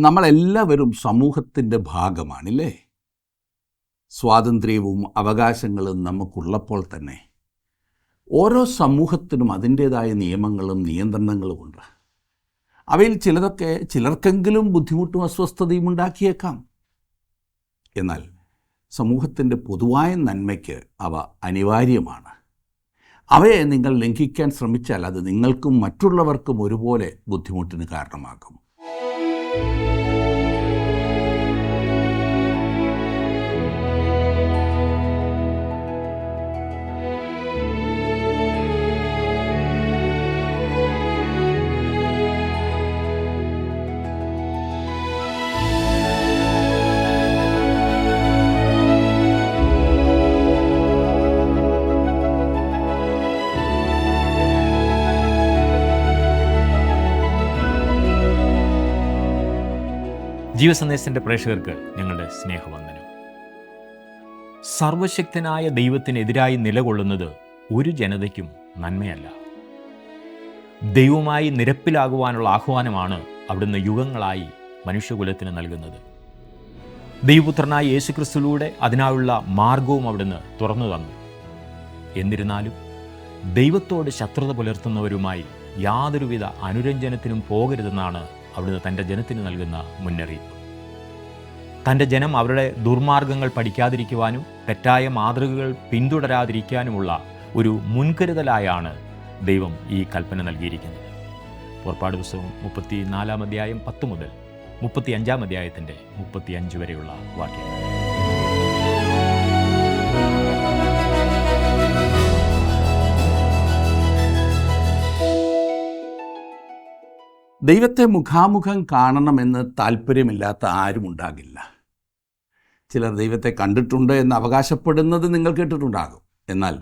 നമ്മളെല്ലാവരും സമൂഹത്തിൻ്റെ ഭാഗമാണില്ലേ? സ്വാതന്ത്ര്യവും അവകാശങ്ങളും നമുക്കുള്ളപ്പോൾ തന്നെ ഓരോ സമൂഹത്തിനും അതിൻ്റേതായ നിയമങ്ങളും നിയന്ത്രണങ്ങളുമുണ്ട്. അവയിൽ ചിലതൊക്കെ ചിലർക്കെങ്കിലും ബുദ്ധിമുട്ടും അസ്വസ്ഥതയും ഉണ്ടാക്കിയേക്കാം. എന്നാൽ സമൂഹത്തിൻ്റെ പൊതുവായ നന്മയ്ക്ക് അവ അനിവാര്യമാണ്. അവയെ നിങ്ങൾ ലംഘിക്കാൻ ശ്രമിച്ചാൽ അത് നിങ്ങൾക്കും മറ്റുള്ളവർക്കും ഒരുപോലെ ബുദ്ധിമുട്ടിന് കാരണമാകും. ജീവസന്ദേശത്തിൻ്റെ പ്രേക്ഷകർക്ക് ഞങ്ങളുടെ സ്നേഹവന്ദനം. സർവശക്തനായ ദൈവത്തിനെതിരായി നിലകൊള്ളുന്നത് ഒരു ജനതയ്ക്കും നന്മയല്ല. ദൈവവുമായി നിരപ്പിലാകുവാനുള്ള ആഹ്വാനമാണ് അവിടുന്ന് യുഗങ്ങളായി മനുഷ്യകുലത്തിന് നൽകുന്നത്. ദൈവപുത്രനായ യേശുക്രിസ്തുവിലൂടെ അതിനായുള്ള മാർഗവും അവിടുന്ന് തുറന്നു തന്നു. എന്നിരുന്നാലും ദൈവത്തോട് ശത്രുത പുലർത്തുന്നവരുമായി യാതൊരുവിധ അനുരഞ്ജനത്തിനും പോകരുതെന്നാണ് അവിടുന്ന് തൻ്റെ ജനത്തിന് നൽകുന്ന മുന്നറിയിപ്പ്. തൻ്റെ ജനം അവരുടെ ദുർമാർഗങ്ങൾ പഠിക്കാതിരിക്കുവാനും തെറ്റായ മാതൃകകൾ പിന്തുടരാതിരിക്കാനുമുള്ള ഒരു മുൻകരുതലായാണ് ദൈവം ഈ കൽപ്പന നൽകിയിരിക്കുന്നത്. പുറപ്പാട് പുസ്തകം 34 അധ്യായം 10 മുതൽ 35 അധ്യായത്തിൻ്റെ 35 വരെയുള്ള വാക്യങ്ങൾ. ദൈവത്തെ മുഖാമുഖം കാണണമെന്ന് താല്പര്യമില്ലാത്ത ആരും ഉണ്ടാകില്ല. ചിലർ ദൈവത്തെ കണ്ടിട്ടുണ്ട് എന്ന് അവകാശപ്പെടുന്നത് നിങ്ങൾ കേട്ടിട്ടുണ്ടാകും. എന്നാൽ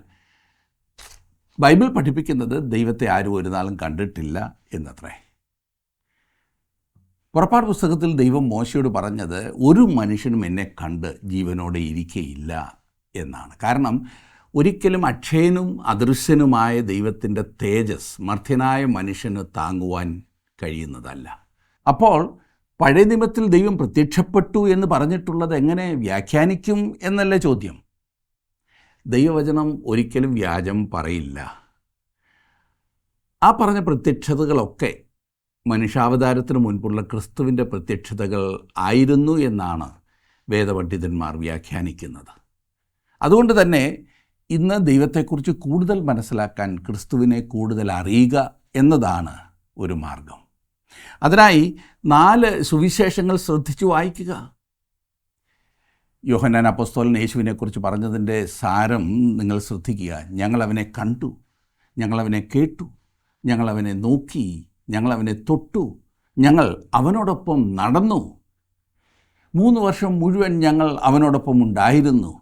ബൈബിൾ പഠിപ്പിക്കുന്നത് ദൈവത്തെ ആരും ഒരു നാളും കണ്ടിട്ടില്ല എന്നത്രേ. പുറപ്പാട് പുസ്തകത്തിൽ ദൈവം മോശയോട് പറഞ്ഞത് ഒരു മനുഷ്യനും എന്നെ കണ്ട് ജീവനോടെ ഇരിക്കയില്ല എന്നാണ്. കാരണം ഒരിക്കലും അക്ഷയനും അദൃശ്യനുമായ ദൈവത്തിൻ്റെ തേജസ് മർത്യനായ മനുഷ്യന് താങ്ങുവാൻ കഴിയുന്നതല്ല. അപ്പോൾ പഴയ നിയമത്തിൽ ദൈവം പ്രത്യക്ഷപ്പെട്ടു എന്ന് പറഞ്ഞിട്ടുള്ളത് എങ്ങനെ വ്യാഖ്യാനിക്കും എന്നല്ലേ ചോദ്യം. ദൈവവചനം ഒരിക്കലും വ്യാജം പറയില്ല. ആ പറഞ്ഞ പ്രത്യക്ഷതകളൊക്കെ മനുഷ്യാവതാരത്തിന് മുൻപുള്ള ക്രിസ്തുവിൻ്റെ പ്രത്യക്ഷതകൾ ആയിരുന്നു എന്നാണ് വേദപണ്ഡിതന്മാർ വ്യാഖ്യാനിക്കുന്നത്. അതുകൊണ്ട് തന്നെ ഇന്ന് ദൈവത്തെക്കുറിച്ച് കൂടുതൽ മനസ്സിലാക്കാൻ ക്രിസ്തുവിനെ കൂടുതൽ അറിയുക എന്നതാണ് ഒരു മാർഗം. അതിനായി 4 സുവിശേഷങ്ങൾ ശ്രദ്ധിച്ചു വായിക്കുക. യോഹന്നാൻ അപ്പോസ്തലൻ യേശുവിനെക്കുറിച്ച് പറഞ്ഞതിൻ്റെ സാരം നിങ്ങൾ ശ്രദ്ധിക്കുക. ഞങ്ങളവനെ കണ്ടു, ഞങ്ങളവനെ കേട്ടു, ഞങ്ങളവനെ നോക്കി, ഞങ്ങളവനെ തൊട്ടു, ഞങ്ങൾ അവനോടൊപ്പം നടന്നു, 3 വർഷം മുഴുവൻ ഞങ്ങൾ അവനോടൊപ്പം ഉണ്ടായിരുന്നു,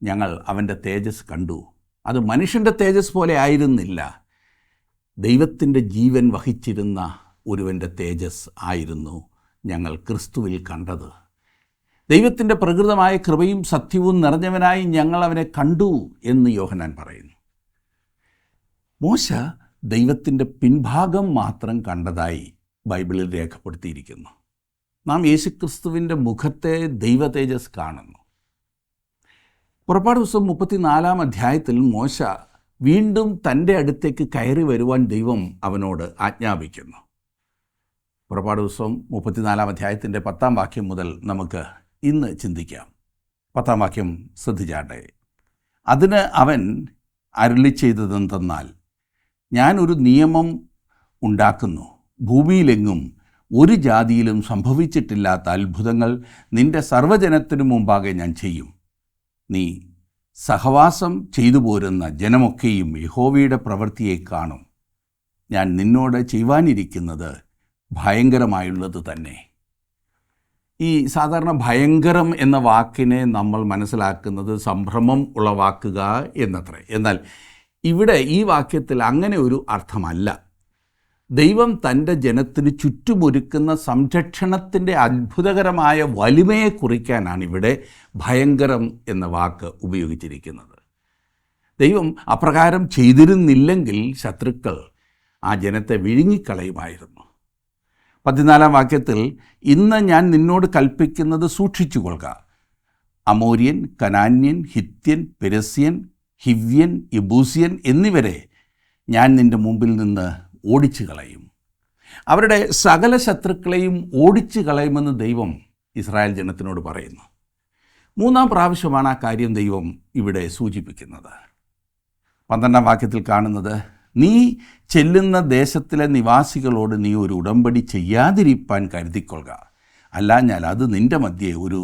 ഞങ്ങൾ അവൻ്റെ തേജസ് കണ്ടു. അത് മനുഷ്യൻ്റെ തേജസ് പോലെ ആയിരുന്നില്ല, ദൈവത്തിൻ്റെ ജീവൻ വഹിച്ചിരുന്ന ഒരുവൻ്റെ തേജസ് ആയിരുന്നു ഞങ്ങൾ ക്രിസ്തുവിൽ കണ്ടത്. ദൈവത്തിൻ്റെ പ്രകൃതമായ കൃപയും സത്യവും നിറഞ്ഞവനായി ഞങ്ങൾ അവനെ കണ്ടു എന്ന് യോഹന്നാൻ പറയുന്നു. മോശ ദൈവത്തിൻ്റെ പിൻഭാഗം മാത്രം കണ്ടതായി ബൈബിളിൽ രേഖപ്പെടുത്തിയിരിക്കുന്നു. നാം യേശുക്രിസ്തുവിൻ്റെ മുഖത്തെ ദൈവ തേജസ് കാണുന്നു. പുറപ്പാട് പുസ്തകം 34 അധ്യായത്തിൽ മോശ വീണ്ടും തൻ്റെ അടുത്തേക്ക് കയറി വരുവാൻ ദൈവം അവനോട് ആജ്ഞാപിക്കുന്നു. പുറപ്പാട് പുസ്തകം 34 അധ്യായത്തിൻ്റെ 10 വാക്യം മുതൽ നമുക്ക് ഇന്ന് ചിന്തിക്കാം. 10 വാക്യം ശ്രദ്ധിച്ചാട്ടെ. അതിന് അവൻ അരുളി ചെയ്തതെന്തെന്നാൽ, ഞാൻ ഒരു നിയമം ഉണ്ടാക്കുന്നു, ഭൂമിയിലെങ്ങും ഒരു ജാതിയിലും സംഭവിച്ചിട്ടില്ലാത്ത അത്ഭുതങ്ങൾ നിൻ്റെ സർവ്വജനത്തിനു മുമ്പാകെ ഞാൻ ചെയ്യും. നീ സഹവാസം ചെയ്തു പോരുന്ന ജനമൊക്കെയും യഹോവയുടെ പ്രവൃത്തിയെ കാണും. ഞാൻ നിന്നോട് ചെയ്യുവാനിരിക്കുന്നത് ഭയങ്കരമായുള്ളത് തന്നെ. ഈ സാധാരണ ഭയങ്കരം എന്ന വാക്കിനെ നമ്മൾ മനസ്സിലാക്കുന്നത് സംഭ്രമം ഉളവാക്കുക എന്നത്രേ. എന്നാൽ ഇവിടെ ഈ വാക്യത്തിൽ അങ്ങനെ ഒരു അർത്ഥമല്ല. ദൈവം തൻ്റെ ജനത്തിന് ചുറ്റുമൊരുക്കുന്ന സംരക്ഷണത്തിൻ്റെ അത്ഭുതകരമായ വലിമയെ കുറിക്കാനാണ് ഇവിടെ ഭയങ്കരം എന്ന വാക്ക് ഉപയോഗിച്ചിരിക്കുന്നത്. ദൈവം അപ്രകാരം ചെയ്തിരുന്നില്ലെങ്കിൽ ശത്രുക്കൾ ആ ജനത്തെ വിഴുങ്ങിക്കളയുമായിരുന്നു. 14 വാക്യത്തിൽ, ഇന്ന് ഞാൻ നിന്നോട് കൽപ്പിക്കുന്നത് സൂക്ഷിച്ചുകൊള്ളുക. അമോര്യൻ, കനാന്യൻ, ഹിത്യൻ, പെരിസ്യൻ, ഹിവ്യൻ, യെബൂസ്യൻ എന്നിവരെ ഞാൻ നിൻ്റെ മുമ്പിൽ നിന്ന് ഓടിച്ചു കളയും. അവരുടെ സകല ശത്രുക്കളെയും ഓടിച്ചു കളയുമെന്ന് ദൈവം ഇസ്രായേൽ ജനത്തിനോട് പറയുന്നു. 3-ാം പ്രാവശ്യമാണ് ആ കാര്യം ദൈവം ഇവിടെ സൂചിപ്പിക്കുന്നത്. 12-ാം വാക്യത്തിൽ കാണുന്നത്, നീ ചെല്ലുന്ന ദേശത്തിലെ നിവാസികളോട് നീ ഒരു ഉടമ്പടി ചെയ്യാതിരിപ്പാൻ കരുതിക്കൊള്ളുക, അല്ലാഞ്ഞാൽ അത് നിൻ്റെ മധ്യേ ഒരു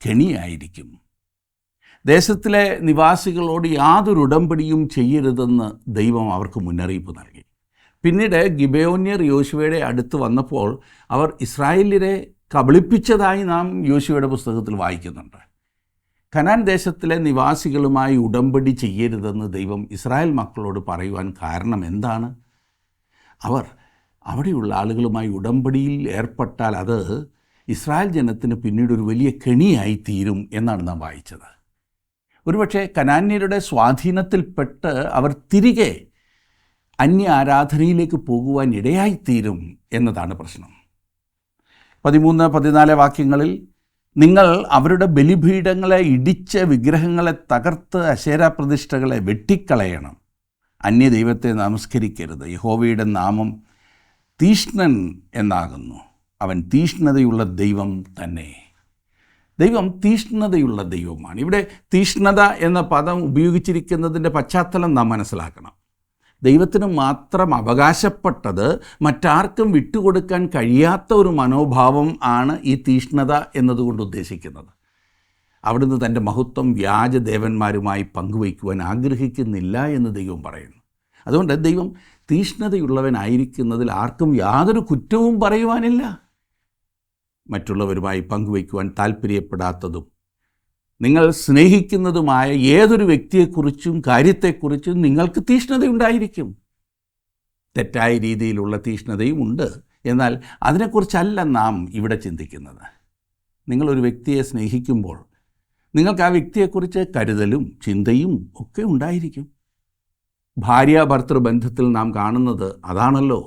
കെണിയായിരിക്കും. ദേശത്തിലെ നിവാസികളോട് യാതൊരു ഉടമ്പടിയും ചെയ്യരുതെന്ന് ദൈവം അവർക്ക് മുന്നറിയിപ്പ് നൽകി. പിന്നീട് ഗിബെയോന്യർ യോശുവയുടെ അടുത്ത് വന്നപ്പോൾ അവർ ഇസ്രായേലിനെ കബളിപ്പിച്ചതായി നാം യോശുവയുടെ പുസ്തകത്തിൽ വായിക്കുന്നുണ്ട്. കനാൻ ദേശത്തിലെ നിവാസികളുമായി ഉടമ്പടി ചെയ്യരുതെന്ന് ദൈവം ഇസ്രായേൽ മക്കളോട് പറയുവാൻ കാരണം എന്താണ്? അവർ അവിടെയുള്ള ആളുകളുമായി ഉടമ്പടിയിൽ ഏർപ്പെട്ടാൽ അത് ഇസ്രായേൽ ജനത്തിന് പിന്നീട് ഒരു വലിയ കെണിയായി തീരും എന്നാണ് നാം വായിച്ചത്. ഒരുപക്ഷെ കനാന്യരുടെ സ്വാധീനത്തിൽപ്പെട്ട് അവർ തിരികെ അന്യ ആരാധനയിലേക്ക് പോകുവാൻ ഇടയായിത്തീരും എന്നതാണ് പ്രശ്നം. 13-14 വാക്യങ്ങളിൽ, നിങ്ങൾ അവരുടെ ബലിപീഠങ്ങളെ ഇടിച്ച് വിഗ്രഹങ്ങളെ തകർത്ത് അശേരാ പ്രതിഷ്ഠകളെ വെട്ടിക്കളയണം. അന്യദൈവത്തെ നമസ്കരിക്കരുത്. യഹോവയുടെ നാമം തീഷ്ണൻ എന്നാകുന്നു. അവൻ തീഷ്ണതയുള്ള ദൈവം തന്നെ. ദൈവം തീഷ്ണതയുള്ള ദൈവമാണ്. ഇവിടെ തീഷ്ണത എന്ന പദം ഉപയോഗിച്ചിരിക്കുന്നതിൻ്റെ പശ്ചാത്തലം നാം മനസ്സിലാക്കണം. ദൈവത്തിന് മാത്രം അവകാശപ്പെട്ടത് മറ്റാർക്കും വിട്ടുകൊടുക്കാൻ കഴിയാത്ത ഒരു മനോഭാവം ആണ് ഈ തീഷ്ണത എന്നതുകൊണ്ട് ഉദ്ദേശിക്കുന്നത്. അവിടുന്ന് തൻ്റെ മഹത്വം വ്യാജദേവന്മാരുമായി പങ്കുവയ്ക്കുവാൻ ആഗ്രഹിക്കുന്നില്ല എന്ന് ദൈവം പറയുന്നു. അതുകൊണ്ട് ദൈവം തീഷ്ണതയുള്ളവനായിരിക്കുന്നതിൽ ആർക്കും യാതൊരു കുറ്റവും പറയുവാനില്ല. മറ്റുള്ളവരുമായി പങ്കുവയ്ക്കുവാൻ താല്പര്യപ്പെടാത്തതും നിങ്ങൾ സ്നേഹിക്കുന്നതുമായ ഏതൊരു വ്യക്തിയെക്കുറിച്ചും കാര്യത്തെക്കുറിച്ചും നിങ്ങൾക്ക് തീഷ്ണതയുണ്ടായിരിക്കും. തെറ്റായ രീതിയിലുള്ള തീഷ്ണതയും ഉണ്ട്. എന്നാൽ അതിനെക്കുറിച്ചല്ല നാം ഇവിടെ ചിന്തിക്കുന്നത്. നിങ്ങളൊരു വ്യക്തിയെ സ്നേഹിക്കുമ്പോൾ നിങ്ങൾക്ക് ആ വ്യക്തിയെക്കുറിച്ച് കരുതലും ചിന്തയും ഒക്കെ ഉണ്ടായിരിക്കും. ഭാര്യ-ഭർത്തൃ ബന്ധത്തിൽ നാം കാണുന്നത് അതാണല്ലോ.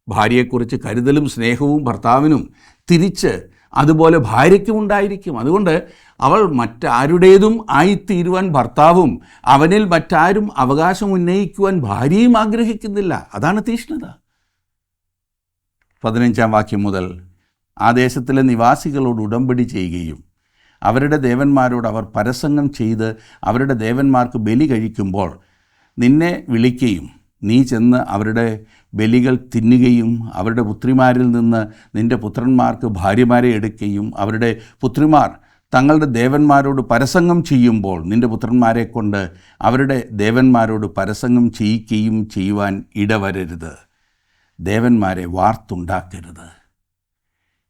ഭാര്യയെക്കുറിച്ച് കരുതലും സ്നേഹവും ഭർത്താവിനും തിരിച്ച് അതുപോലെ ഭാര്യയ്ക്കും ഉണ്ടായിരിക്കും. അതുകൊണ്ട് അവൾ മറ്റാരുടേതും ആയിത്തീരുവാൻ ഭർത്താവും അവനിൽ മറ്റാരും അവകാശം ഉന്നയിക്കുവാൻ ഭാര്യയും ആഗ്രഹിക്കുന്നില്ല. അതാണ് തീഷ്ണത. 15-ാം വാക്യം മുതൽ, ആ ദേശത്തിലെ നിവാസികളോട് ഉടമ്പടി ചെയ്യുകയും അവരുടെ ദേവന്മാരോട് അവർ പരസംഗം ചെയ്ത് അവരുടെ ദേവന്മാർക്ക് ബലി കഴിക്കുമ്പോൾ നിന്നെ വിളിക്കുകയും നീ ചെന്ന് അവരുടെ ബലികൾ തിന്നുകയും അവരുടെ പുത്രിമാരിൽ നിന്ന് നിൻ്റെ പുത്രന്മാർക്ക് ഭാര്യമാരെ എടുക്കുകയും അവരുടെ പുത്രിമാർ തങ്ങളുടെ ദേവന്മാരോട് പരസംഗം ചെയ്യുമ്പോൾ നിൻ്റെ പുത്രന്മാരെ കൊണ്ട് അവരുടെ ദേവന്മാരോട് പരസംഗം ചെയ്യിക്കുകയും ചെയ്യുവാൻ ഇടവരരുത്. ദേവന്മാരെ വാർത്തുണ്ടാക്കരുത്.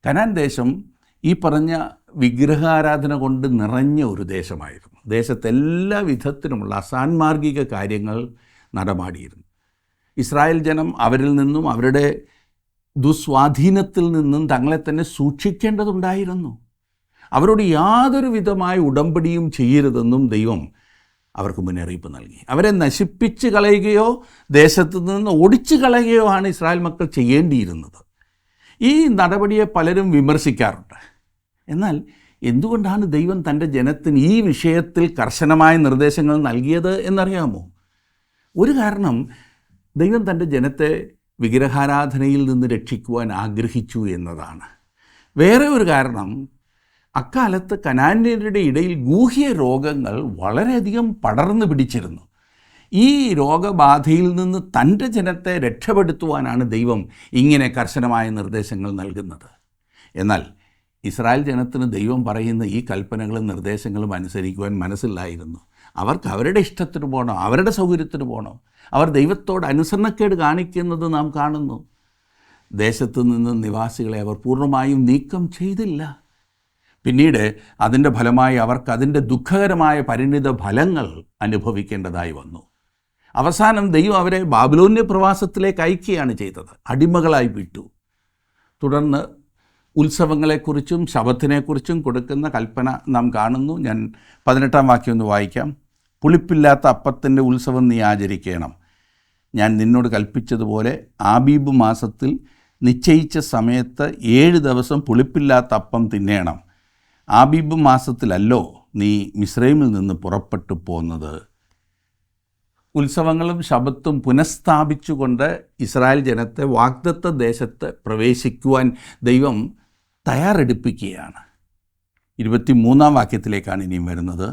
കനാൻ ദേശം ഈ പറഞ്ഞ വിഗ്രഹാരാധന കൊണ്ട് നിറഞ്ഞ ഒരു ദേശമായിരുന്നു. ദേശത്തെല്ലാ വിധത്തിലുമുള്ള അസാൻമാർഗിക കാര്യങ്ങൾ നടമാടിയിരുന്നു. ഇസ്രായേൽ ജനം അവരിൽ നിന്നും അവരുടെ ദുസ്വാധീനത്തിൽ നിന്നും തങ്ങളെ തന്നെ സൂക്ഷിക്കേണ്ടതുണ്ടായിരുന്നു. അവരോട് യാതൊരു വിധമായ ഉടമ്പടിയും ചെയ്യരുതെന്നും ദൈവം അവർക്ക് മുന്നറിയിപ്പ് നൽകി. അവരെ നശിപ്പിച്ച് കളയുകയോ ദേശത്തു നിന്ന് ഓടിച്ചു കളയുകയോ ആണ് ഇസ്രായേൽ മക്കൾ ചെയ്യേണ്ടിയിരുന്നത്. ഈ നടപടിയെ പലരും വിമർശിക്കാറുണ്ട്. എന്നാൽ എന്തുകൊണ്ടാണ് ദൈവം തൻ്റെ ജനത്തിന് ഈ വിഷയത്തിൽ കർശനമായ നിർദ്ദേശങ്ങൾ നൽകിയത് എന്നറിയാമോ? ഒരു കാരണം, ദൈവം തൻ്റെ ജനത്തെ വിഗ്രഹാരാധനയിൽ നിന്ന് രക്ഷിക്കുവാൻ ആഗ്രഹിച്ചു എന്നതാണ്. വേറെ ഒരു കാരണം, അക്കാലത്ത് കനാന്യരുടെ ഇടയിൽ ഗൂഹ്യ രോഗങ്ങൾ വളരെയധികം പടർന്നു പിടിച്ചിരുന്നു. ഈ രോഗബാധയിൽ നിന്ന് തൻ്റെ ജനത്തെ രക്ഷപ്പെടുത്തുവാനാണ് ദൈവം ഇങ്ങനെ കർശനമായ നിർദ്ദേശങ്ങൾ നൽകുന്നത്. എന്നാൽ ഇസ്രായേൽ ജനത്തിന് ദൈവം പറയുന്ന ഈ കൽപ്പനകളും നിർദ്ദേശങ്ങളും അനുസരിക്കുവാൻ മനസ്സിലായിരുന്നു. അവർക്ക് അവരുടെ ഇഷ്ടത്തിന് പോകണം, അവരുടെ സൗകര്യത്തിന് പോകണം. അവർ ദൈവത്തോട് അനുസരണക്കേട് കാണിക്കുന്നത് നാം കാണുന്നു. ദേശത്തു നിന്ന് നിവാസികളെ അവർ പൂർണ്ണമായും നീക്കം ചെയ്തില്ല. പിന്നീട് അതിൻ്റെ ഫലമായി അവർക്ക് അതിൻ്റെ ദുഃഖകരമായ പരിണിത ഫലങ്ങൾ അനുഭവിക്കേണ്ടതായി വന്നു. അവസാനം ദൈവം അവരെ ബാബിലോന്യ പ്രവാസത്തിലേക്ക് അയക്കുകയാണ് ചെയ്തത്. അടിമകളായി വിട്ടു. തുടർന്ന് ഉത്സവങ്ങളെക്കുറിച്ചും ശബത്തിനെക്കുറിച്ചും കൊടുക്കുന്ന കൽപ്പന നാം കാണുന്നു. ഞാൻ 18-ാം വാക്യം ഒന്ന് വായിക്കാം. പുളിപ്പില്ലാത്ത അപ്പത്തിൻ്റെ ഉത്സവം നീ ആചരിക്കണം. ഞാൻ നിന്നോട് കൽപ്പിച്ചതുപോലെ ആബീബ് മാസത്തിൽ നിശ്ചയിച്ച സമയത്ത് 7 ദിവസം പുളിപ്പില്ലാത്ത അപ്പം തിന്നേണം. ആബീബ് മാസത്തിലല്ലോ നീ മിസ്രൈമിൽ നിന്ന് പുറപ്പെട്ടു പോന്നത്. ഉത്സവങ്ങളും ശബത്തും പുനഃസ്ഥാപിച്ചുകൊണ്ട് ഇസ്രായേൽ ജനത്തെ വാഗ്ദത്ത ദേശത്ത് പ്രവേശിക്കുവാൻ ദൈവം തയ്യാറെടുപ്പിക്കുകയാണ്. 23-ാം വാക്യത്തിലേക്കാണ് ഇനിയും വരുന്നത്.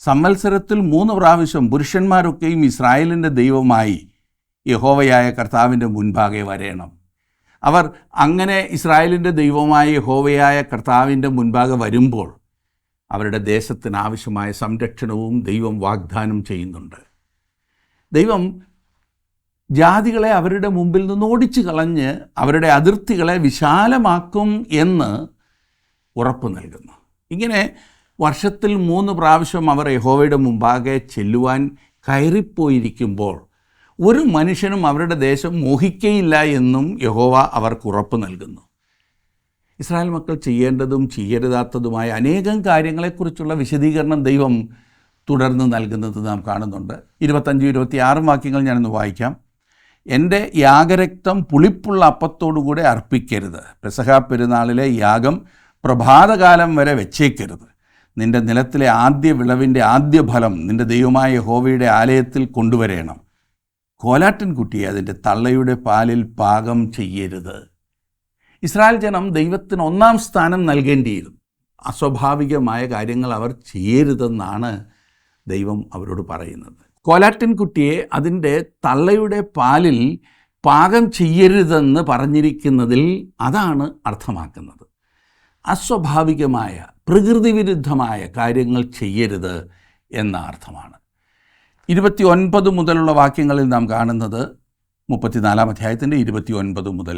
സംവത്സരത്തിൽ 3 പ്രാവശ്യം പുരുഷന്മാരൊക്കെയും ഇസ്രായേലിൻ്റെ ദൈവമായി യഹോവയായ കർത്താവിൻ്റെ മുൻപാകെ വരേണം. അവർ അങ്ങനെ ഇസ്രായേലിൻ്റെ ദൈവമായ യഹോവയായ കർത്താവിൻ്റെ മുൻപാകെ വരുമ്പോൾ അവരുടെ ദേശത്തിനാവശ്യമായ സംരക്ഷണവും ദൈവം വാഗ്ദാനം ചെയ്യുന്നുണ്ട്. ദൈവം ജാതികളെ അവരുടെ മുമ്പിൽ നിന്ന് ഓടിച്ചു കളഞ്ഞ് അവരുടെ അതിർത്തികളെ വിശാലമാക്കും എന്ന് ഉറപ്പ് നൽകുന്നു. ഇങ്ങനെ വർഷത്തിൽ 3 പ്രാവശ്യം അവർ യഹോവയുടെ മുമ്പാകെ ചെല്ലുവാൻ കയറിപ്പോയിരിക്കുമ്പോൾ ഒരു മനുഷ്യനും അവരുടെ ദേശം മോഹിക്കയില്ല എന്നും യഹോവ അവർക്ക് ഉറപ്പ് നൽകുന്നു. ഇസ്രായേൽ മക്കൾ ചെയ്യേണ്ടതും ചെയ്യരുതാത്തതുമായ അനേകം കാര്യങ്ങളെക്കുറിച്ചുള്ള വിശദീകരണം ദൈവം തുടർന്ന് നൽകുന്നത് നാം കാണുന്നുണ്ട്. 25-26 വാക്യങ്ങൾ ഞാനൊന്ന് വായിക്കാം. എൻ്റെ യാഗരക്തം പുളിപ്പുള്ള അപ്പത്തോടുകൂടെ അർപ്പിക്കരുത്. പെസഹ പെരുന്നാളിലെ യാഗം പ്രഭാതകാലം വരെ വെച്ചേക്കരുത്. നിൻ്റെ നിലത്തിലെ ആദ്യ വിളവിൻ്റെ ആദ്യ ഫലം നിൻ്റെ ദൈവമായ യഹോവയുടെ ആലയത്തിൽ കൊണ്ടുവരേണം. കോലാട്ടിൻകുട്ടിയെ അതിൻ്റെ തള്ളയുടെ പാലിൽ പാകം ചെയ്യരുത്. ഇസ്രായേൽ ജനം ദൈവത്തിന് 1-ാം സ്ഥാനം നൽകേണ്ടിയിരുന്നു. അസ്വാഭാവികമായ കാര്യങ്ങൾ അവർ ചെയ്യരുതെന്നാണ് ദൈവം അവരോട് പറയുന്നത്. കോലാട്ടിൻകുട്ടിയെ അതിൻ്റെ തള്ളയുടെ പാലിൽ പാകം ചെയ്യരുതെന്ന് പറഞ്ഞിരിക്കുന്നതിൽ അതാണ് അർത്ഥമാക്കുന്നത്. അസ്വാഭാവികമായ പ്രകൃതിവിരുദ്ധമായ കാര്യങ്ങൾ ചെയ്യരുത് എന്ന അർത്ഥമാണ്. 29 മുതലുള്ള വാക്യങ്ങളിൽ നാം കാണുന്നത് 34-ാം അധ്യായത്തിൻ്റെ 29 മുതൽ.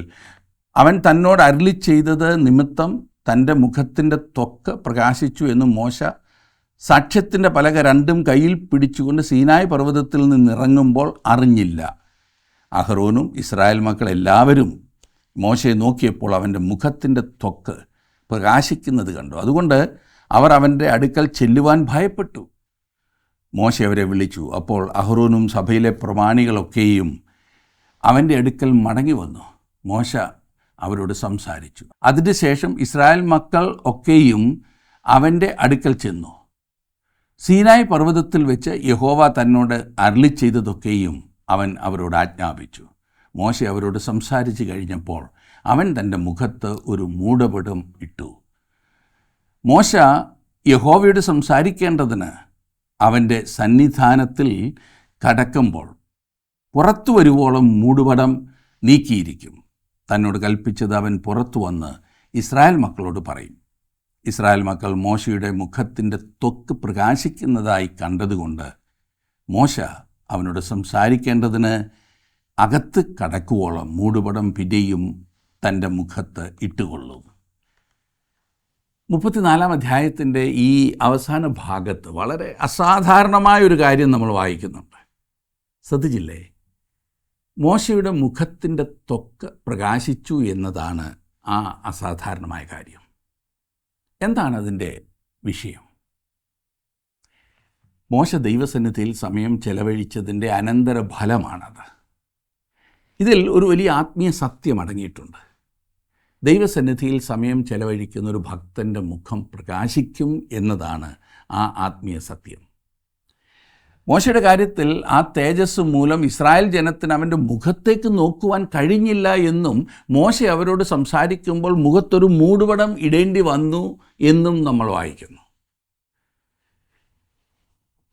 അവൻ തന്നോട് അരുളി ചെയ്തത് നിമിത്തം തൻ്റെ മുഖത്തിൻ്റെ ത്വക്ക് പ്രകാശിച്ചു എന്ന് മോശ സാക്ഷ്യത്തിൻ്റെ പലക 2 കയ്യിൽ പിടിച്ചുകൊണ്ട് സീനായ് പർവ്വതത്തിൽ നിന്നിറങ്ങുമ്പോൾ അറിഞ്ഞില്ല. അഹ്റോനും ഇസ്രായേൽ മക്കൾ എല്ലാവരും മോശയെ നോക്കിയപ്പോൾ അവൻ്റെ മുഖത്തിൻ്റെ ത്വക്ക് പ്രകാശിക്കുന്നത് കണ്ടു. അതുകൊണ്ട് അവർ അവൻ്റെ അടുക്കൽ ചെല്ലുവാൻ ഭയപ്പെട്ടു. മോശ അവരെ വിളിച്ചു. അപ്പോൾ അഹ്റോനും സഭയിലെ പ്രമാണികളൊക്കെയും അവൻ്റെ അടുക്കൽ മടങ്ങി വന്നു. മോശ അവരോട് സംസാരിച്ചു. അതിനുശേഷം ഇസ്രായേൽ മക്കൾ ഒക്കെയും അവൻ്റെ അടുക്കൽ ചെന്നു. സീനായ് പർവ്വതത്തിൽ വെച്ച് യഹോവ തന്നോട് അരുളി ചെയ്തതൊക്കെയും അവൻ അവരോട് ആജ്ഞാപിച്ചു. മോശ അവരോട് സംസാരിച്ചു കഴിഞ്ഞപ്പോൾ അവൻ തൻ്റെ മുഖത്ത് ഒരു മൂടപടം ഇട്ടു. മോശ യഹോവയോട് സംസാരിക്കേണ്ടതിന് അവൻ്റെ സന്നിധാനത്തിൽ കടക്കുമ്പോൾ പുറത്തു വരുവോളം മൂടുപടം നീക്കിയിരിക്കും. തന്നോട് കൽപ്പിച്ചത് അവൻ പുറത്തു വന്ന് ഇസ്രായേൽ മക്കളോട് പറയും. ഇസ്രായേൽ മക്കൾ മോശയുടെ മുഖത്തിൻ്റെ ത്വക്ക് പ്രകാശിക്കുന്നതായി കണ്ടതുകൊണ്ട് മോശ അവനോട് സംസാരിക്കേണ്ടതിന് അകത്ത് കടക്കുവോളം മൂടുപടം പിന്നെയും തൻ്റെ മുഖത്ത് ഇട്ടുകൊള്ളും. 34-ാം അധ്യായത്തിൻ്റെ ഈ അവസാന ഭാഗത്ത് വളരെ അസാധാരണമായൊരു കാര്യം നമ്മൾ വായിക്കുന്നുണ്ട്. ശ്രദ്ധിച്ചില്ലേ? മോശയുടെ മുഖത്തിൻ്റെ ത്വക്ക് പ്രകാശിച്ചു എന്നതാണ് ആ അസാധാരണമായ കാര്യം. എന്താണ് അതിൻ്റെ വിഷയം? മോശ ദൈവസന്നിധിയിൽ സമയം ചെലവഴിച്ചതിൻ്റെ അനന്തരഫലമാണത്. ഇതിൽ ഒരു വലിയ ആത്മീയ സത്യം അടങ്ങിയിട്ടുണ്ട്. ദൈവസന്നിധിയിൽ സമയം ചെലവഴിക്കുന്ന ഒരു ഭക്തൻ്റെ മുഖം പ്രകാശിക്കും എന്നതാണ് ആ ആത്മീയ സത്യം. മോശയുടെ കാര്യത്തിൽ ആ തേജസ് മൂലം ഇസ്രായേൽ ജനത്തിന് അവൻ്റെ മുഖത്തേക്ക് നോക്കുവാൻ കഴിഞ്ഞില്ല എന്നും മോശ അവരോട് സംസാരിക്കുമ്പോൾ മുഖത്തൊരു മൂടുപടം ഇടേണ്ടി വന്നു എന്നും നമ്മൾ വായിക്കുന്നു.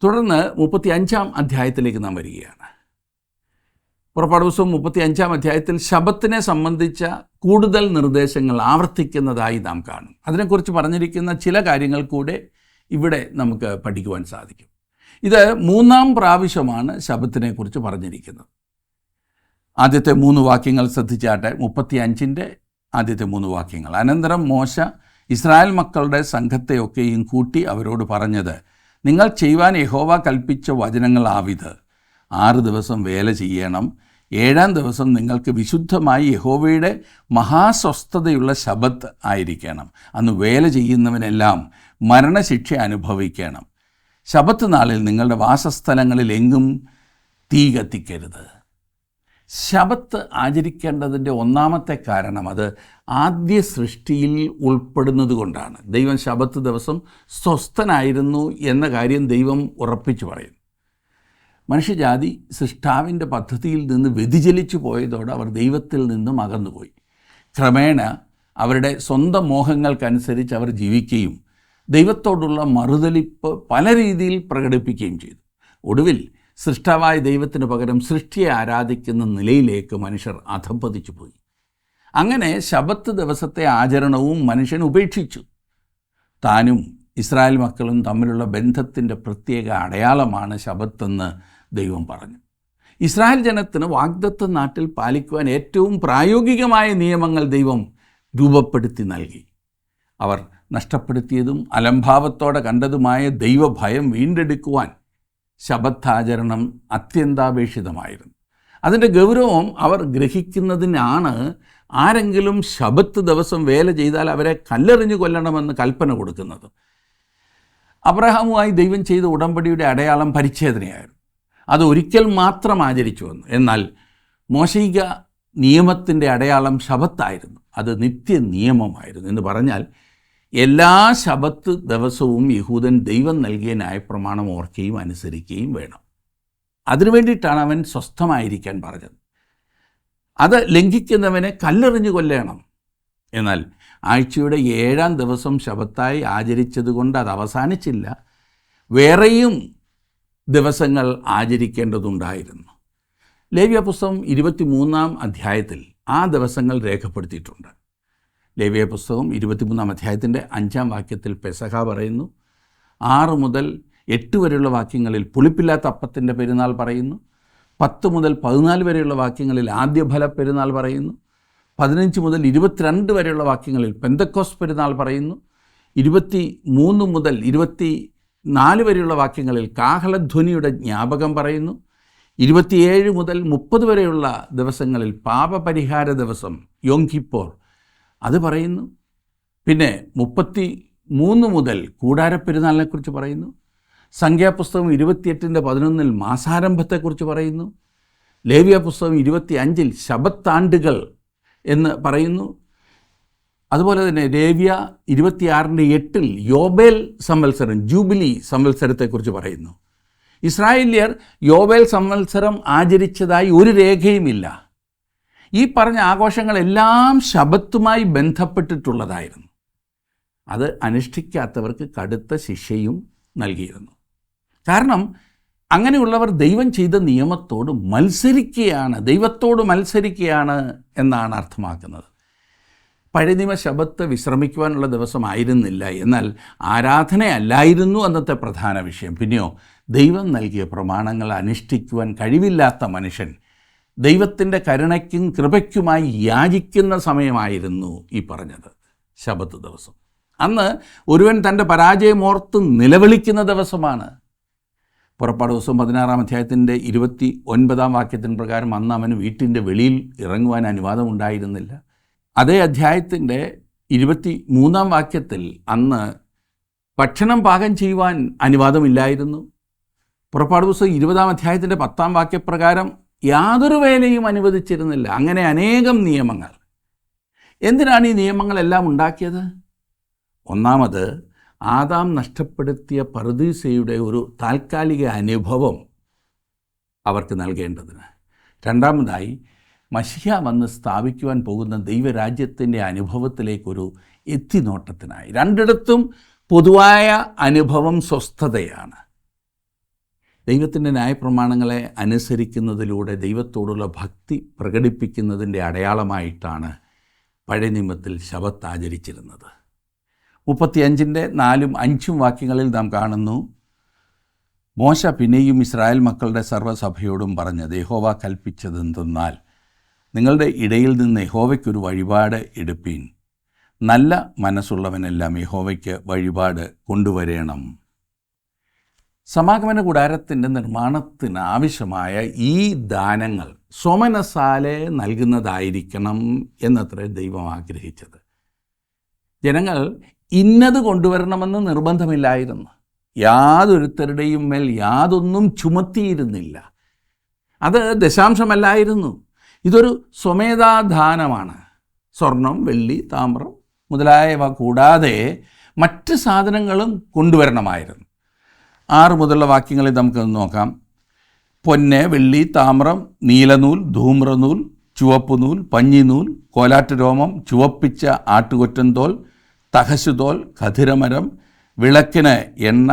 തുടർന്ന് 35-ാം അധ്യായത്തിലേക്ക് നാം വരികയാണ്. പുറപ്പാട് പുസ്തകം 35-ാം അധ്യായത്തിൽ ശബത്തിനെ സംബന്ധിച്ച കൂടുതൽ നിർദ്ദേശങ്ങൾ ആവർത്തിക്കുന്നതായി നാം കാണും. അതിനെക്കുറിച്ച് പറഞ്ഞിരിക്കുന്ന ചില കാര്യങ്ങൾ കൂടെ ഇവിടെ നമുക്ക് പഠിക്കുവാൻ സാധിക്കും. ഇത് 3-ാം പ്രാവശ്യമാണ് ശബത്തിനെക്കുറിച്ച് പറഞ്ഞിരിക്കുന്നത്. ആദ്യത്തെ 3 വാക്യങ്ങൾ ശ്രദ്ധിച്ചാട്ടെ. 35-ന്റെ ആദ്യത്തെ 3 വാക്യങ്ങൾ. അനന്തരം മോശ ഇസ്രായേൽ മക്കളുടെ സംഘത്തെയൊക്കെയും കൂട്ടി അവരോട് പറഞ്ഞത്, നിങ്ങൾ ചെയ്യുവാൻ യഹോവ കൽപ്പിച്ച വചനങ്ങളാവിത്. 6 ദിവസം വേല ചെയ്യണം. 7-ാം ദിവസം നിങ്ങൾക്ക് വിശുദ്ധമായി യഹോവയുടെ മഹാസ്വസ്ഥതയുള്ള ശബത്ത് ആയിരിക്കണം. അന്ന് വേല ചെയ്യുന്നവനെല്ലാം മരണശിക്ഷ അനുഭവിക്കണം. ശബത്ത് നാളിൽ നിങ്ങളുടെ വാസസ്ഥലങ്ങളിൽ എങ്ങും തീ കത്തിക്കരുത്. ശബത്ത് ആചരിക്കേണ്ടതിൻ്റെ ഒന്നാമത്തെ കാരണം അത് ആദ്യ സൃഷ്ടിയിൽ ഉൾപ്പെടുന്നത് കൊണ്ടാണ്. ദൈവം ശബത്ത് ദിവസം സ്വസ്ഥനായിരുന്നു എന്ന കാര്യം ദൈവം ഉറപ്പിച്ചു പറയുന്നു. മനുഷ്യജാതി സൃഷ്ടാവിൻ്റെ പദ്ധതിയിൽ നിന്ന് വ്യതിചലിച്ചു പോയതോടെ അവർ ദൈവത്തിൽ നിന്നും അകന്നുപോയി. ക്രമേണ അവരുടെ സ്വന്തം മോഹങ്ങൾക്കനുസരിച്ച് അവർ ജീവിക്കുകയും ദൈവത്തോടുള്ള മറുതലിപ്പ് പല രീതിയിൽ പ്രകടിപ്പിക്കുകയും ചെയ്തു. ഒടുവിൽ സൃഷ്ടാവായ ദൈവത്തിന് പകരം സൃഷ്ടിയെ ആരാധിക്കുന്ന നിലയിലേക്ക് മനുഷ്യർ അധപ്പതിച്ചു പോയി. അങ്ങനെ ശബത്ത് ദിവസത്തെ ആചരണവും മനുഷ്യൻ ഉപേക്ഷിച്ചു. താനും ഇസ്രായേൽ മക്കളും തമ്മിലുള്ള ബന്ധത്തിൻ്റെ പ്രത്യേക അടയാളമാണ് ശബത്തെന്ന് ദൈവം പറഞ്ഞു. ഇസ്രായേൽ ജനത്തിന് വാഗ്ദത്ത നാട്ടിൽ പാലിക്കുവാൻ ഏറ്റവും പ്രായോഗികമായ നിയമങ്ങൾ ദൈവം രൂപപ്പെടുത്തി നൽകി. അവർ നഷ്ടപ്പെടുത്തിയതും അലംഭാവത്തോടെ കണ്ടതുമായ ദൈവഭയം വീണ്ടെടുക്കുവാൻ ശബത്താചരണം അത്യന്താപേക്ഷിതമായിരുന്നു. അതിൻ്റെ ഗൗരവം അവർ ഗ്രഹിക്കുന്നതിനാണ് ആരെങ്കിലും ശബത്ത് ദിവസം വേല ചെയ്താൽ അവരെ കല്ലെറിഞ്ഞു കൊല്ലണമെന്ന് കൽപ്പന കൊടുക്കുന്നത്. അബ്രഹാമുമായി ദൈവം ചെയ്ത ഉടമ്പടിയുടെ അടയാളം പരിച്ഛേദനയായിരുന്നു. അത് ഒരിക്കൽ മാത്രം ആചരിച്ചു വന്നു. എന്നാൽ മോശയിക നിയമത്തിൻ്റെ അടയാളം ശബത്തായിരുന്നു. അത് നിത്യ നിയമമായിരുന്നു. എന്ന് പറഞ്ഞാൽ എല്ലാ ശബത്ത് ദിവസവും യഹൂദൻ ദൈവം നൽകിയ ന്യായപ്രമാണം ഓർക്കുകയും അനുസരിക്കുകയും വേണം. അതിനു വേണ്ടിയിട്ടാണ് അവൻ സ്വസ്ഥമായിരിക്കാൻ പറഞ്ഞത്. അത് ലംഘിക്കുന്നവനെ കല്ലെറിഞ്ഞു കൊല്ലണം. എന്നാൽ ആഴ്ചയുടെ 7-ാം ദിവസം ശബത്തായി ആചരിച്ചതുകൊണ്ട് അത് അവസാനിച്ചില്ല. വേറെയും ദിവസങ്ങൾ ആചരിക്കേണ്ടതുണ്ടായിരുന്നു. ലേവ്യപുസ്തകം 23-ാം അധ്യായത്തിൽ ആ ദിവസങ്ങൾ രേഖപ്പെടുത്തിയിട്ടുണ്ട്. ലേവ്യപുസ്തകം 23-ാം അധ്യായത്തിൻ്റെ 5-ാം വാക്യത്തിൽ പെസഹ പറയുന്നു. 6 മുതൽ 8 വരെയുള്ള വാക്യങ്ങളിൽ പുളിപ്പില്ലാത്ത അപ്പത്തിൻ്റെ പെരുന്നാൾ പറയുന്നു. 10 മുതൽ 14 വരെയുള്ള വാക്യങ്ങളിൽ ആദ്യഫല പെരുന്നാൾ പറയുന്നു. 15 മുതൽ 22 വരെയുള്ള വാക്യങ്ങളിൽ പെന്തക്കോസ് പെരുന്നാൾ പറയുന്നു. 23 മുതൽ 24 വരെയുള്ള വാക്യങ്ങളിൽ കാഹളധ്വനിയുടെ ജ്ഞാപകം പറയുന്നു. 27 മുതൽ 30 വരെയുള്ള ദിവസങ്ങളിൽ പാപപരിഹാര ദിവസം യോം കിപ്പോർ അത് പറയുന്നു. പിന്നെ 33 മുതൽ കൂടാരപ്പെരുന്നാളിനെക്കുറിച്ച് പറയുന്നു. സംഖ്യാപുസ്തകം 28-11 മാസാരംഭത്തെക്കുറിച്ച് പറയുന്നു. ലേവ്യപുസ്തകം 25 ശബത്താണ്ടുകൾ എന്ന് പറയുന്നു. അതുപോലെ തന്നെ ലേവ്യ 26-8 യോബേൽ സംവത്സരം ജൂബിലി സംവത്സരത്തെക്കുറിച്ച് പറയുന്നു. ഇസ്രായേല്യർ യോബേൽ സംവത്സരം ആചരിച്ചതായി ഒരു രേഖയുമില്ല. ഈ പറഞ്ഞ ആഘോഷങ്ങളെല്ലാം ശബത്തുമായി ബന്ധപ്പെട്ടിട്ടുള്ളതായിരുന്നു. അത് അനുഷ്ഠിക്കാത്തവർക്ക് കടുത്ത ശിക്ഷയും നൽകിയിരുന്നു. കാരണം അങ്ങനെയുള്ളവർ ദൈവം ചെയ്ത നിയമത്തോട് മത്സരിക്കുകയാണ്, ദൈവത്തോട് മത്സരിക്കുകയാണ് എന്നാണ് അർത്ഥമാക്കുന്നത്. പഴയ നിയമ ശബത്ത് വിശ്രമിക്കുവാനുള്ള ദിവസമായിരുന്നില്ല. എന്നാൽ ആരാധനയല്ലായിരുന്നു അന്നത്തെ പ്രധാന വിഷയം. പിന്നെയോ ദൈവം നൽകിയ പ്രമാണങ്ങൾ അനുഷ്ഠിക്കുവാൻ കഴിവില്ലാത്ത മനുഷ്യൻ ദൈവത്തിൻ്റെ കരുണയ്ക്കും കൃപയ്ക്കുമായി യാചിക്കുന്ന സമയമായിരുന്നു ഈ പറഞ്ഞത് ശബത്ത് ദിവസം. അന്ന് ഒരുവൻ തൻ്റെ പരാജയമോർത്ത് നിലവിളിക്കുന്ന ദിവസമാണ്. പുറപ്പാട് ദിവസം 16-ാം അധ്യായത്തിൻ്റെ 29-ാം വാക്യത്തിന് പ്രകാരം അന്ന് അവന് വീട്ടിൻ്റെ വെളിയിൽ ഇറങ്ങുവാൻ അനുവാദമുണ്ടായിരുന്നില്ല. അതേ അധ്യായത്തിൻ്റെ 23-ാം വാക്യത്തിൽ അന്ന് ഭക്ഷണം പാകം ചെയ്യുവാൻ അനുവാദമില്ലായിരുന്നു. പുറപ്പാട് പുസ്തകം 20-ാം അധ്യായത്തിൻ്റെ 10-ാം വാക്യപ്രകാരം യാതൊരു വേലയും അനുവദിച്ചിരുന്നില്ല. അങ്ങനെ അനേകം നിയമങ്ങൾ. എന്തിനാണ് ഈ നിയമങ്ങളെല്ലാം ഉണ്ടാക്കിയത്? ഒന്നാമത് ആദാം നഷ്ടപ്പെടുത്തിയ പറുദീസയുടെ ഒരു താൽക്കാലിക അനുഭവം അവർക്ക് നൽകേണ്ടതിന്. രണ്ടാമതായി മശിഹ വന്ന് സ്ഥാപിക്കുവാൻ പോകുന്ന ദൈവരാജ്യത്തിൻ്റെ അനുഭവത്തിലേക്കൊരു എത്തിനോട്ടത്തിനായി. രണ്ടിടത്തും പൊതുവായ അനുഭവം സ്വസ്ഥതയാണ്. ദൈവത്തിൻ്റെ ന്യായപ്രമാണങ്ങളെ അനുസരിക്കുന്നതിലൂടെ ദൈവത്തോടുള്ള ഭക്തി പ്രകടിപ്പിക്കുന്നതിൻ്റെ അടയാളമായിട്ടാണ് പഴയ നിയമത്തിൽ ശബത്ത് ആചരിച്ചിരുന്നത്. 35-ന്റെ 4-5 വാക്യങ്ങളിൽ നാം കാണുന്നു, മോശ പിന്നെയും ഇസ്രായേൽ മക്കളുടെ സർവ്വസഭയോടും പറഞ്ഞത്, യഹോവ കൽപ്പിച്ചതെന്തെന്നാൽ നിങ്ങളുടെ ഇടയിൽ നിന്ന് യഹോവയ്ക്കൊരു വഴിപാട് എടുപ്പീൻ. നല്ല മനസ്സുള്ളവനെല്ലാം യഹോവയ്ക്ക് വഴിപാട് കൊണ്ടുവരേണം. സമാഗമന കൂടാരത്തിൻ്റെ നിർമ്മാണത്തിന് ആവശ്യമായ ഈ ദാനങ്ങൾ സ്വമനസാലെ നൽകുന്നതായിരിക്കണം എന്നത്രേ ദൈവം ആഗ്രഹിച്ചത്. ജനങ്ങൾ ഇന്നത് കൊണ്ടുവരണമെന്ന് നിർബന്ധമില്ലായിരുന്നു. യാതൊരുത്തരുടെയും മേൽ യാതൊന്നും ചുമത്തിയിരുന്നില്ല. അത് ദശാംശമല്ലായിരുന്നു. ഇതൊരു സ്വമേധാദാനമാണ്. സ്വർണം, വെള്ളി, താമ്രം മുതലായവ കൂടാതെ മറ്റ് സാധനങ്ങളും കൊണ്ടുവരണമായിരുന്നു. 6 മുതലുള്ള വാക്യങ്ങളിൽ നമുക്കൊന്ന് നോക്കാം. പൊന്ന്, വെള്ളി, താമ്രം, നീലനൂൽ, ധൂമ്രനൂൽ, ചുവപ്പുനൂൽ, പഞ്ഞിനൂൽ, കോലാട്ട് രോമം, ചുവപ്പിച്ച ആട്ടുകൊറ്റൻതോൽ, തഹശുതോൽ, ഖദിരമരം, വിളക്കിന് എണ്ണ,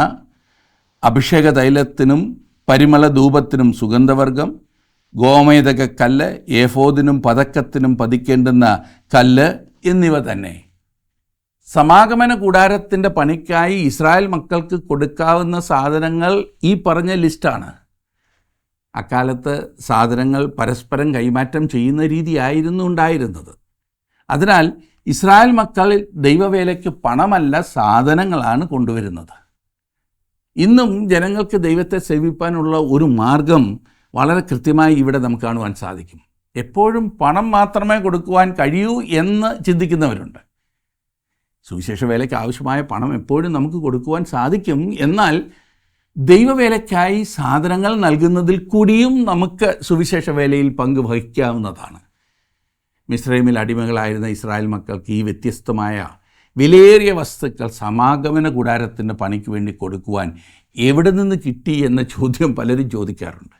അഭിഷേക തൈലത്തിനും പരിമള ധൂപത്തിനും സുഗന്ധവർഗം, ഗോമേതക കല്ല്, ഏഫോദിനും പതക്കത്തിനും പതിക്കേണ്ടുന്ന കല്ല് എന്നിവ തന്നെ. സമാഗമന കൂടാരത്തിൻ്റെ പണിക്കായി ഇസ്രായേൽ മക്കൾക്ക് കൊടുക്കാവുന്ന സാധനങ്ങൾ ഈ പറഞ്ഞ ലിസ്റ്റാണ്. അക്കാലത്ത് സാധനങ്ങൾ പരസ്പരം കൈമാറ്റം ചെയ്യുന്ന രീതിയായിരുന്നു ഉണ്ടായിരുന്നത്. അതിനാൽ ഇസ്രായേൽ മക്കൾ ദൈവവേലയ്ക്ക് പണമല്ല, സാധനങ്ങളാണ് കൊണ്ടുവരുന്നത്. ഇന്നും ജനങ്ങൾക്ക് ദൈവത്തെ സേവിപ്പാനുള്ള ഒരു മാർഗം വളരെ കൃത്യമായി ഇവിടെ നമുക്ക് കാണുവാൻ സാധിക്കും. എപ്പോഴും പണം മാത്രമേ കൊടുക്കുവാൻ കഴിയൂ എന്ന് ചിന്തിക്കുന്നവരുണ്ട്. സുവിശേഷ വേലയ്ക്ക് ആവശ്യമായ പണം എപ്പോഴും നമുക്ക് കൊടുക്കുവാൻ സാധിക്കും. എന്നാൽ ദൈവവേലയ്ക്കായി സാധനങ്ങൾ നൽകുന്നതിൽ കൂടിയും നമുക്ക് സുവിശേഷ വേലയിൽ പങ്ക് വഹിക്കാവുന്നതാണ്. മിസ്രൈമിൽ അടിമകളായിരുന്ന ഇസ്രായേൽ മക്കൾക്ക് ഈ വ്യത്യസ്തമായ വിലയേറിയ വസ്തുക്കൾ സമാഗമന കൂടാരത്തിൻ്റെ പണിക്ക് വേണ്ടി കൊടുക്കുവാൻ എവിടെ നിന്ന് കിട്ടി എന്ന ചോദ്യം പലരും ചോദിക്കാറുണ്ട്.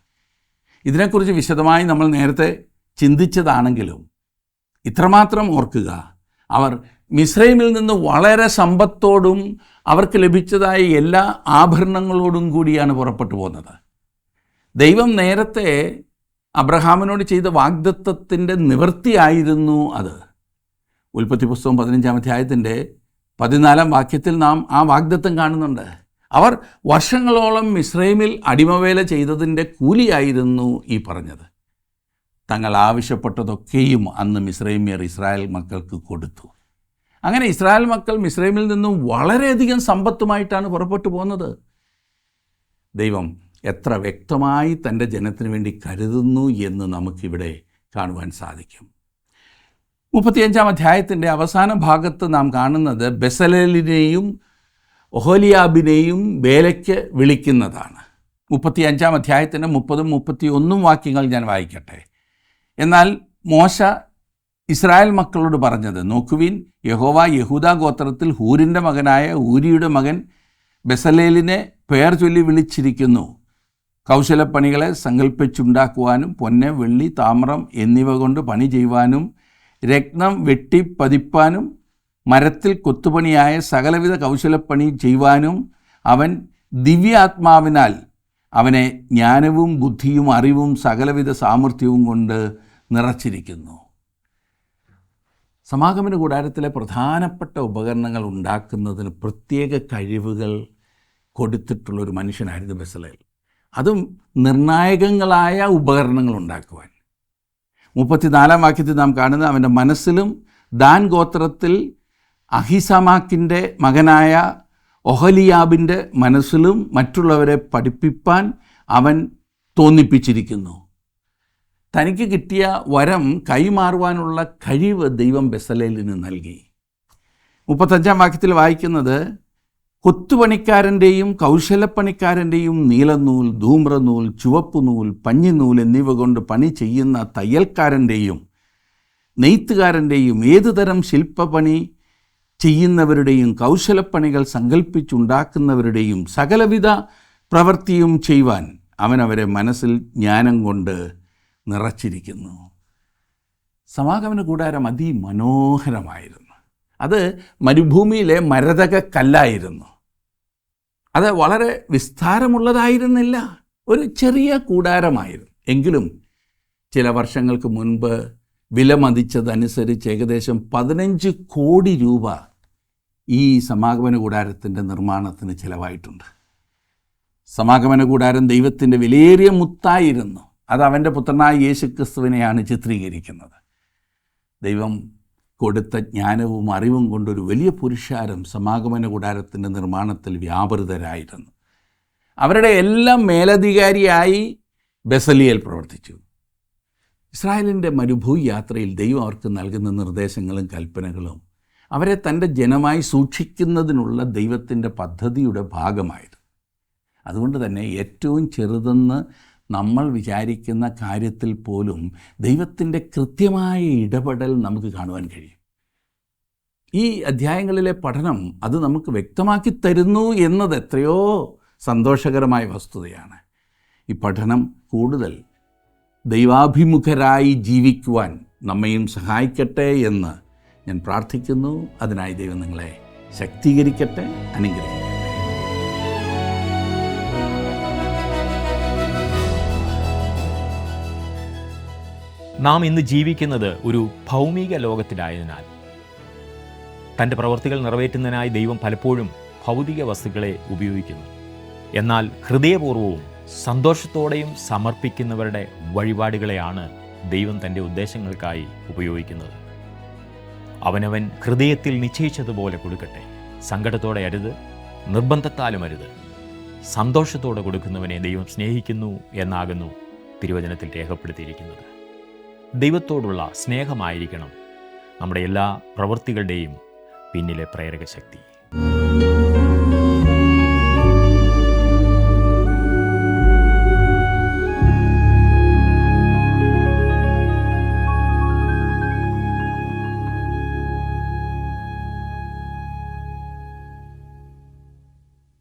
ഇതിനെക്കുറിച്ച് വിശദമായി നമ്മൾ നേരത്തെ ചിന്തിച്ചതാണെങ്കിലും ഇത്രമാത്രം ഓർക്കുക, അവർ മിസ്രൈമിൽ നിന്ന് വളരെ സമ്പത്തോടും അവർക്ക് ലഭിച്ചതായ എല്ലാ ആഭരണങ്ങളോടും കൂടിയാണ് പുറപ്പെട്ടു പോകുന്നത്. ദൈവം നേരത്തെ അബ്രഹാമിനോട് ചെയ്ത വാഗ്ദത്തത്തിൻ്റെ നിവൃത്തിയായിരുന്നു അത്. ഉൽപ്പത്തി പുസ്തകം 15-ാം അധ്യായത്തിൻ്റെ 14-ാം വാക്യത്തിൽ നാം ആ വാഗ്ദത്തം കാണുന്നുണ്ട്. അവർ വർഷങ്ങളോളം മിസ്രൈമിൽ അടിമവേല ചെയ്തതിൻ്റെ കൂലിയായിരുന്നു ഈ പറഞ്ഞത്. തങ്ങൾ ആവശ്യപ്പെട്ടതൊക്കെയും അന്ന് മിസ്രൈമ്യർ ഇസ്രായേൽ മക്കൾക്ക് കൊടുത്തു. അങ്ങനെ ഇസ്രായേൽ മക്കൾ മിസ്രൈമിൽ നിന്നും വളരെയധികം സമ്പത്തുമായിട്ടാണ് പുറപ്പെട്ടു പോകുന്നത്. ദൈവം എത്ര വ്യക്തമായി തൻ്റെ ജനത്തിന് വേണ്ടി കരുതുന്നു എന്ന് നമുക്കിവിടെ കാണുവാൻ സാധിക്കും. 35-ാം അധ്യായത്തിൻ്റെ അവസാന ഭാഗത്ത് നാം കാണുന്നത് ബെസലേലിനെയും ഒഹോലിയാബിനെയും വേലയ്ക്ക് വിളിക്കുന്നതാണ്. 35-ാം അധ്യായത്തിൻ്റെ 30-31 വാക്യങ്ങൾ ഞാൻ വായിക്കട്ടെ. എന്നാൽ മോശ ഇസ്രായേൽ മക്കളോട് പറഞ്ഞത്, നോക്കുവിൻ, യഹോവ യഹൂദാ ഗോത്രത്തിൽ ഹൂരിൻ്റെ മകനായ ഊരിയുടെ മകൻ ബെസലേലിനെ പേർ ചൊല്ലി വിളിച്ചിരിക്കുന്നു. കൗശലപ്പണികളെ സങ്കല്പിച്ചുണ്ടാക്കുവാനും പൊന്ന്, വെള്ളി, താമ്രം എന്നിവ കൊണ്ട് പണി ചെയ്യുവാനും രത്നം വെട്ടി പതിപ്പാനും മരത്തിൽ കൊത്തുപണിയായ സകലവിധ കൗശലപ്പണി ചെയ്യുവാനും അവൻ ദിവ്യാത്മാവിനാൽ അവനെ ജ്ഞാനവും ബുദ്ധിയും അറിവും സകലവിധ സാമർഥ്യവും കൊണ്ട് നിറച്ചിരിക്കുന്നു. സമാഗമന കൂടാരത്തിലെ പ്രധാനപ്പെട്ട ഉപകരണങ്ങൾ ഉണ്ടാക്കുന്നതിന് പ്രത്യേക കഴിവുകൾ കൊടുത്തിട്ടുള്ളൊരു മനുഷ്യനായിരുന്നു ബെസലേൽ. അതും നിർണായകങ്ങളായ ഉപകരണങ്ങൾ ഉണ്ടാക്കുവാൻ. 34-ാം വാക്യത്തിൽ നാം കാണുന്നത്, അവൻ്റെ മനസ്സിലും ദാൻ ഗോത്രത്തിൽ അഹിസമാക്കിൻ്റെ മകനായ ഒഹലിയാബിൻ്റെ മനസ്സിലും മറ്റുള്ളവരെ പഠിപ്പിപ്പാൻ അവൻ തോന്നിപ്പിച്ചിരിക്കുന്നു. തനിക്ക് കിട്ടിയ വരം കൈമാറുവാനുള്ള കഴിവ് ദൈവം ബെസലേലിന് നൽകി. 35-ാം വാക്യത്തിൽ വായിക്കുന്നത്, കൊത്തുപണിക്കാരൻ്റെയും കൗശലപ്പണിക്കാരൻ്റെയും നീലനൂൽ, ധൂമ്രനൂൽ, ചുവപ്പുനൂൽ, പഞ്ഞിനൂൽ എന്നിവ കൊണ്ട് പണി ചെയ്യുന്ന തയ്യൽക്കാരൻ്റെയും നെയ്ത്തുകാരൻ്റെയും ഏതുതരം ശില്പപണി ചെയ്യുന്നവരുടെയും കൗശലപ്പണികൾ സങ്കല്പിച്ചുണ്ടാക്കുന്നവരുടെയും സകലവിധ പ്രവൃത്തിയും ചെയ്യുവാൻ അവൻ അവരെ മനസ്സിൽ ജ്ഞാനം കൊണ്ട് നിറച്ചിരിക്കുന്നു. സമാഗമന കൂടാരം അതിമനോഹരമായിരുന്നു. അത് മരുഭൂമിയിലെ മരതക കല്ലായിരുന്നു. അത് വളരെ വിസ്താരമുള്ളതായിരുന്നില്ല, ഒരു ചെറിയ കൂടാരമായിരുന്നു. എങ്കിലും ചില വർഷങ്ങൾക്ക് മുൻപ് വിലമതിച്ചതനുസരിച്ച് ഏകദേശം 15 കോടി രൂപ ഈ സമാഗമന കൂടാരത്തിൻ്റെ നിർമ്മാണത്തിന് ചിലവായിട്ടുണ്ട്. സമാഗമന കൂടാരം ദൈവത്തിൻ്റെ വിലയേറിയ മുത്തായിരുന്നു. അത് അവൻ്റെ പുത്രനായ യേശുക്രിസ്തുവിനെയാണ് ചിത്രീകരിക്കുന്നത്. ദൈവം കൊടുത്ത ജ്ഞാനവും അറിവും കൊണ്ടൊരു വലിയ പുരുഷാരം സമാഗമന കൂടാരത്തിൻ്റെ നിർമ്മാണത്തിൽ വ്യാപൃതരായിരുന്നു. അവരുടെ എല്ലാം മേലധികാരിയായി ബെസലിയേൽ പ്രവർത്തിച്ചു. ഇസ്രായേലിൻ്റെ മരുഭൂമി യാത്രയിൽ ദൈവം അവർക്ക് നൽകുന്ന നിർദ്ദേശങ്ങളും കൽപ്പനകളും അവരെ തൻ്റെ ജനമായി സൂക്ഷിക്കുന്നതിനുള്ള ദൈവത്തിൻ്റെ പദ്ധതിയുടെ ഭാഗമായിരുന്നു. അതുകൊണ്ട് തന്നെ ഏറ്റവും ചെറുതെന്ന് നമ്മൾ വിചാരിക്കുന്ന കാര്യത്തിൽ പോലും ദൈവത്തിൻ്റെ കൃത്യമായ ഇടപെടൽ നമുക്ക് കാണുവാൻ കഴിയും. ഈ അധ്യായങ്ങളിലെ പഠനം അത് നമുക്ക് വ്യക്തമാക്കി തരുന്നു എന്നത് എത്രയോ സന്തോഷകരമായ വസ്തുതയാണ്. ഈ പഠനം കൂടുതൽ ദൈവാഭിമുഖരായി ജീവിക്കുവാൻ നമ്മയും സഹായിക്കട്ടെ എന്ന് ഞാൻ പ്രാർത്ഥിക്കുന്നു. അതിനായി ദൈവം നിങ്ങളെ ശക്തീകരിക്കട്ടെ, അനുഗ്രഹിക്കട്ടെ. നാം ഇന്ന് ജീവിക്കുന്നത് ഒരു ഭൗമിക ലോകത്തിലായതിനാൽ തൻ്റെ പ്രവൃത്തികൾ നിറവേറ്റുന്നതിനായി ദൈവം പലപ്പോഴും ഭൗതിക വസ്തുക്കളെ ഉപയോഗിക്കുന്നു. എന്നാൽ ഹൃദയപൂർവ്വവും സന്തോഷത്തോടെയും സമർപ്പിക്കുന്നവരുടെ വഴിപാടുകളെയാണ് ദൈവം തൻ്റെ ഉദ്ദേശങ്ങൾക്കായി ഉപയോഗിക്കുന്നത്. അവനവൻ ഹൃദയത്തിൽ നിശ്ചയിച്ചതുപോലെ കൊടുക്കട്ടെ. സങ്കടത്തോടെ അരുത്, നിർബന്ധത്താലും അരുത്. സന്തോഷത്തോടെ കൊടുക്കുന്നവനെ ദൈവം സ്നേഹിക്കുന്നു എന്നാകുന്നു തിരുവചനത്തിൽ രേഖപ്പെടുത്തിയിരിക്കുന്നത്. ദൈവത്തോടുള്ള സ്നേഹമായിരിക്കണം നമ്മുടെ എല്ലാ പ്രവൃത്തികളുടെയും പിന്നിലെ പ്രേരക ശക്തി.